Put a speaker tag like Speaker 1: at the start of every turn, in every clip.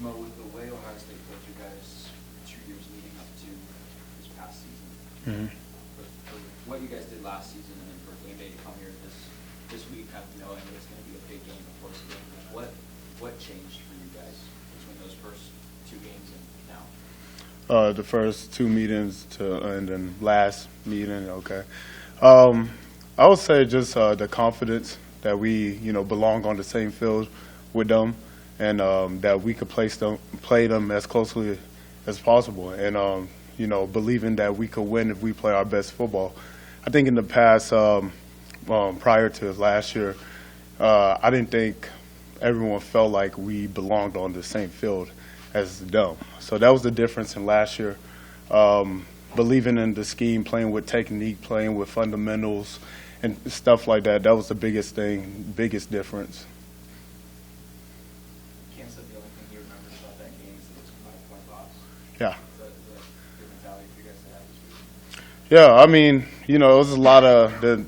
Speaker 1: Mo, with the way Ohio State played you guys 2 years leading up to this past season, for what you guys did last season and then for game day to come here this week, knowing that it's going to be a big game before the game, what changed for you guys between those first 2 games and now?
Speaker 2: The first 2 meetings and then last meeting, okay. I would say just the confidence that we, belong on the same field with them, and that we could play them as closely as possible, and believing that we could win if we play our best football. I think in the past, prior to last year, I didn't think everyone felt like we belonged on the same field as them. So that was the difference in last year. Believing in the scheme, playing with technique, playing with fundamentals, and stuff like that. That was the biggest thing, biggest difference.
Speaker 1: Can't say the only thing you remember about that game is that it was a 5-point loss.
Speaker 2: Yeah.
Speaker 1: Is that good mentality for you guys to have this week?
Speaker 2: Yeah, I mean, it was a lot of the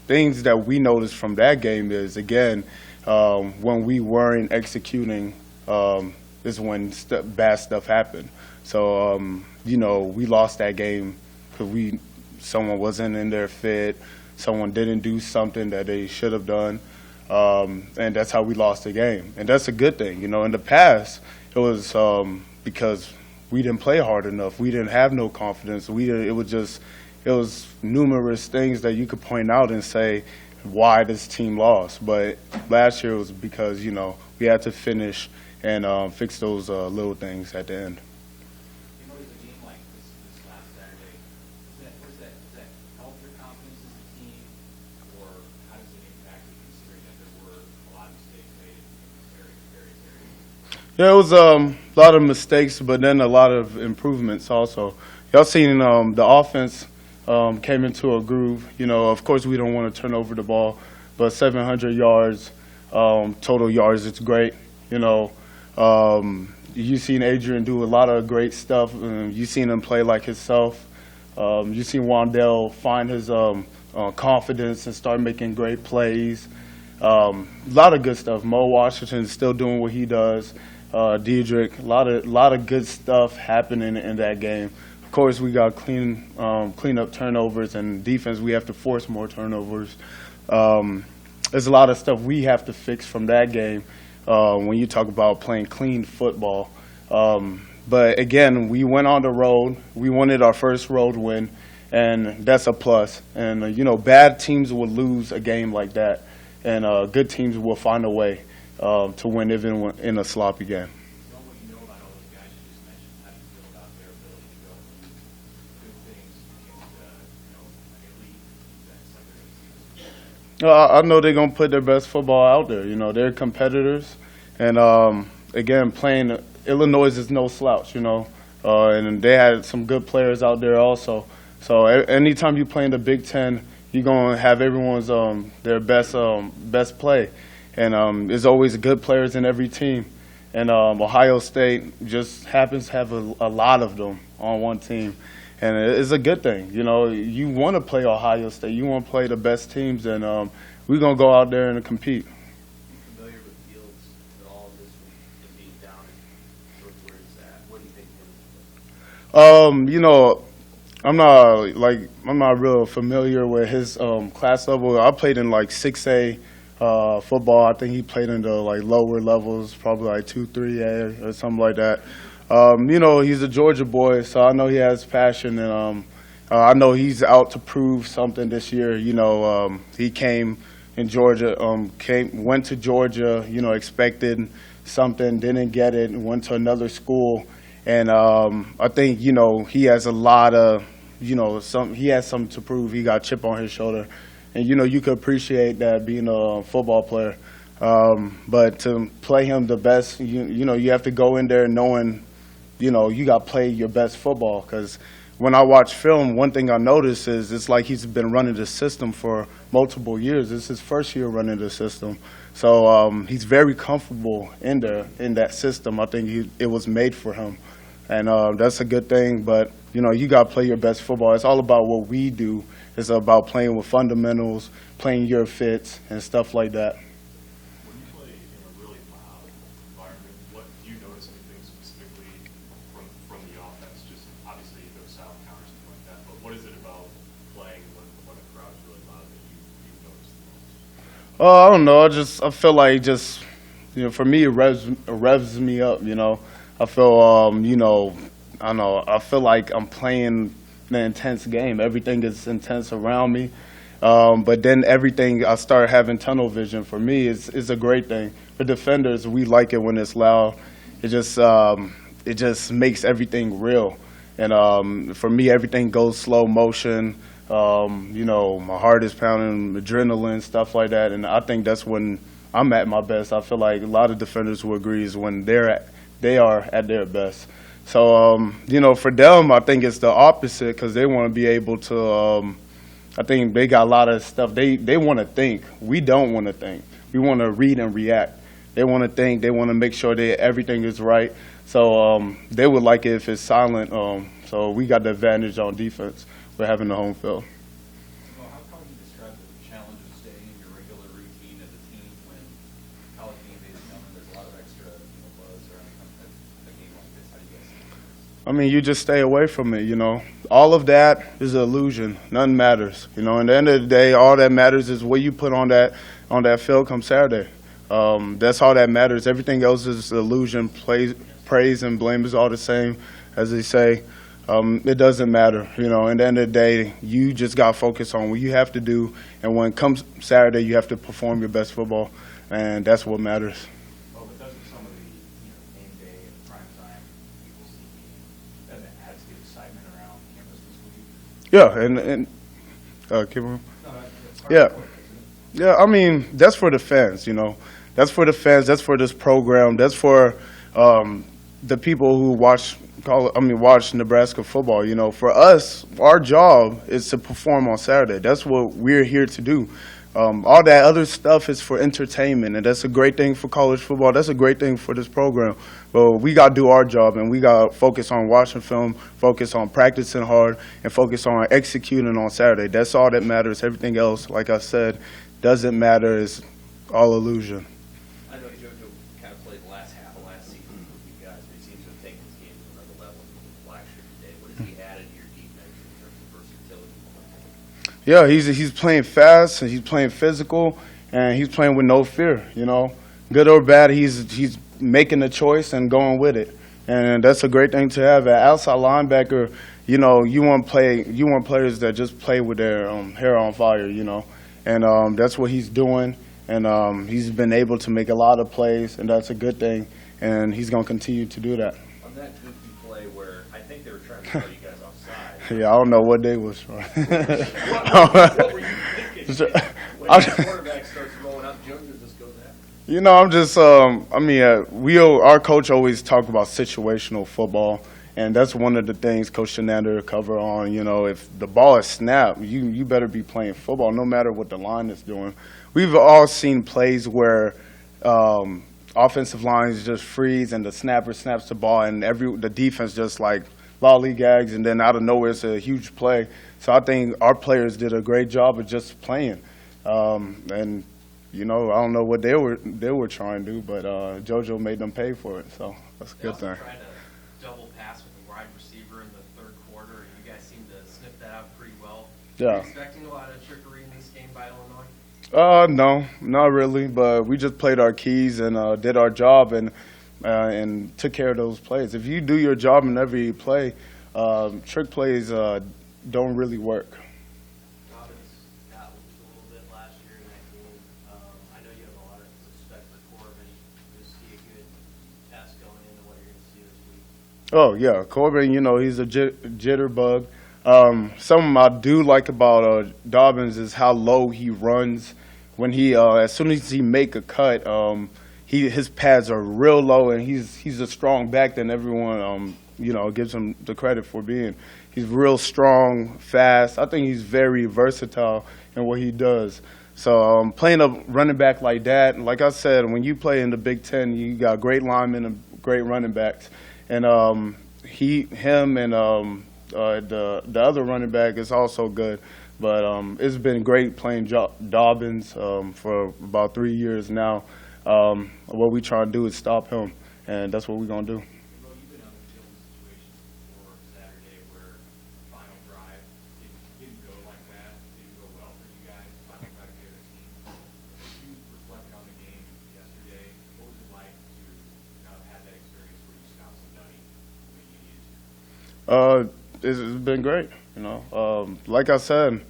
Speaker 2: things that we noticed from that game is, again, when we weren't executing, is when bad stuff happened. So, we lost that game because someone wasn't in their fit, someone didn't do something that they should have done, and that's how we lost the game. And that's a good thing. In the past, it was because we didn't play hard enough. We didn't have no confidence. It was numerous things that you could point out and say why this team lost. But last year it was because, we had to finish and fix those little things at the end.
Speaker 1: With a game like this last Saturday, does that help your confidence as a team, or how does it impact you, considering that there were a lot of mistakes made in various areas?
Speaker 2: Yeah, it was a lot of mistakes, but then a lot of improvements also. Y'all seen the offense came into a groove. Of course we don't want to turn over the ball, but 700 yards, total yards, it's great. You seen Adrian do a lot of great stuff. You seen him play like himself. You seen Wandell find his confidence and start making great plays. A lot of good stuff. Mo Washington still doing what he does. Diedrich, a lot of good stuff happening in that game. Of course, we got clean up turnovers, and defense, we have to force more turnovers. There's a lot of stuff we have to fix from that game when you talk about playing clean football. But again, we went on the road. We wanted our first road win, and that's a plus. And, bad teams will lose a game like that, and good teams will find a way to win even in a sloppy game. I know they're going to put their best football out there. They're competitors. And, again, playing Illinois is no slouch, and they had some good players out there also. So anytime you play in the Big Ten, you're going to have everyone's their best play. And there's always good players in every team. And Ohio State just happens to have a lot of them on one team. And it's a good thing. You want to play Ohio State. You want to play the best teams, and we're going to go out there and compete.
Speaker 1: Are you familiar with Fields at all this week and being down and where it's at? What do you think?
Speaker 2: I'm not real familiar with his class level. I played in 6A football. I think he played in the lower levels, probably 2, 3A or something like that. He's a Georgia boy, so I know he has passion, and I know he's out to prove something this year. He came in Georgia, went to Georgia, expected something, didn't get it, and went to another school. And I think, he has a lot of, he has something to prove. He got a chip on his shoulder. And, you could appreciate that being a football player. But to play him the best, you have to go in there knowing, you got to play your best football. Because when I watch film, one thing I notice is it's like he's been running the system for multiple years. It's his first year running the system. So he's very comfortable in there, in that system. I think it was made for him. And that's a good thing. But, you got to play your best football. It's all about what we do. It's about playing with fundamentals, playing your fits, and stuff like that.
Speaker 3: When you play in a really loud environment, what do you notice anything obviously those silent counters and like that, but what is it about playing when a crowd's really loud that you notice the most?
Speaker 2: I don't know. I feel like just, for me, it revs me up. I feel, I don't know. I feel like I'm playing an intense game. Everything is intense around me. But then everything, I start having tunnel vision. For me, is a great thing. For defenders, we like it when it's loud. It just makes everything real. And for me, everything goes slow motion. My heart is pounding, adrenaline, stuff like that. And I think that's when I'm at my best. I feel like a lot of defenders will agree is when they are at their best. So, for them, I think it's the opposite because they want to be able to, I think they got a lot of stuff. They want to think. We don't want to think. We want to read and react. They want to think. They want to make sure that everything is right. So they would like it if it's silent. So we got the advantage on defense with having the home field.
Speaker 4: Well, how would you describe the challenge of staying in your regular routine as a team when college game days come and there's a lot of extra buzz around a game like this? How do you guys see it?
Speaker 2: I mean, you just stay away from it, All of that is an illusion. Nothing matters. At the end of the day, all that matters is what you put on that field come Saturday. That's all that matters. Everything else is illusion. Praise and blame is all the same, as they say. It doesn't matter. At the end of the day, you just got to focus on what you have to do. And when it comes Saturday, you have to perform your best football. And that's what matters.
Speaker 3: Well, but doesn't some of the game day and prime time people see doesn't it add to the excitement around campus this week?
Speaker 2: Yeah, keep on.
Speaker 4: No, it's hard
Speaker 2: Yeah.
Speaker 4: to work, isn't it?
Speaker 2: Yeah, I mean, that's for the fans, That's for the fans. That's for this program. That's for the people who watch Nebraska football. For us, our job is to perform on Saturday. That's what we're here to do. All that other stuff is for entertainment, and that's a great thing for college football. That's a great thing for this program. But we got to do our job, and we got to focus on watching film, focus on practicing hard, and focus on executing on Saturday. That's all that matters. Everything else, like I said, doesn't matter. It's all illusion.
Speaker 4: I know JoJo kind of played the last half of last season with you guys, but he seems to have taken his game to another level last year today. What has he added to your defense in terms of versatility?
Speaker 2: Yeah, he's playing fast, and he's playing physical, and he's playing with no fear. Good or bad, he's making a choice and going with it, and that's a great thing to have. At outside linebacker, you want players that just play with their hair on fire, and that's what he's doing, and he's been able to make a lot of plays, and that's a good thing, and he's going to continue to do that.
Speaker 4: On that goofy play where I think they were trying to throw you guys offside.
Speaker 2: Yeah, I don't know what they was trying.
Speaker 4: What were you thinking? When the quarterback starts rolling up, JoJo just goes after.
Speaker 2: I'm just, our coach always talk about situational football, and that's one of the things Coach Shenander cover on. If the ball is snapped, you better be playing football no matter what the line is doing. We've all seen plays where offensive lines just freeze and the snapper snaps the ball, and the defense just like lollygags, and then out of nowhere it's a huge play. So I think our players did a great job of just playing. And I don't know what they were trying to do, but JoJo made them pay for it, so that's a good thing.
Speaker 5: They also tried to double pass with the wide receiver in the third quarter, and you guys seemed to sniff that out pretty well.
Speaker 2: Yeah.
Speaker 5: Are you expecting a lot of trickery in this game by Illinois?
Speaker 2: No, not really, but we just played our keys and did our job and took care of those plays. If you do your job in every play, trick plays don't really work.
Speaker 6: Dobbins got loose a little bit last year in that game. I know you have a lot of respect for Corbin. Is he a good test going into what you're going to see this week?
Speaker 2: Oh, yeah. Corbin, he's a jitterbug. Something I do like about Dobbins is how low he runs. When as soon as he make a cut, his pads are real low, and he's a strong back than everyone, gives him the credit for being. He's real strong, fast. I think he's very versatile in what he does. So playing a running back like that, like I said, when you play in the Big Ten, you got great linemen and great running backs. And him and the other running back is also good. But it's been great playing Dobbins for about 3 years now. What we try to do is stop him, and that's what we're going to do.
Speaker 6: Well, you've been on the field in situations before Saturday
Speaker 2: It's been great. You know, like I said,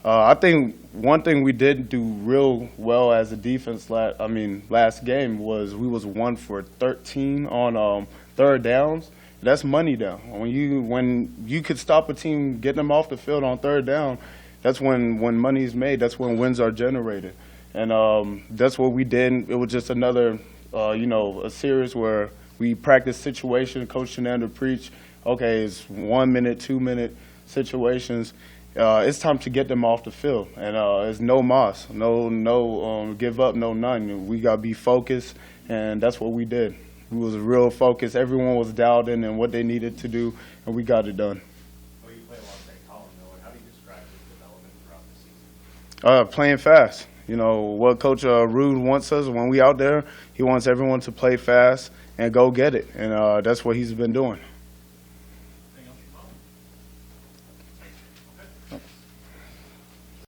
Speaker 2: I think one thing we did do real well as a defense. Last game was we was 1 for 13 on third downs. That's money down. When you could stop a team getting them off the field on third down, that's when money is made. That's when wins are generated, and that's what we did. It was just another, a series where we practiced situation. Coach Shenanda preached. Okay, it's 1 minute, 2 minute situations. It's time to get them off the field, and it's no moss, no give up, no none. We got to be focused, and that's what we did. We was real focused. Everyone was dialed in and what they needed to do, and we got it done.
Speaker 3: Well, you play alongside Colin Miller. How do you describe his development throughout the season?
Speaker 2: Playing fast. You know, what Coach Rude wants us when we out there, he wants everyone to play fast and go get it, and that's what he's been doing.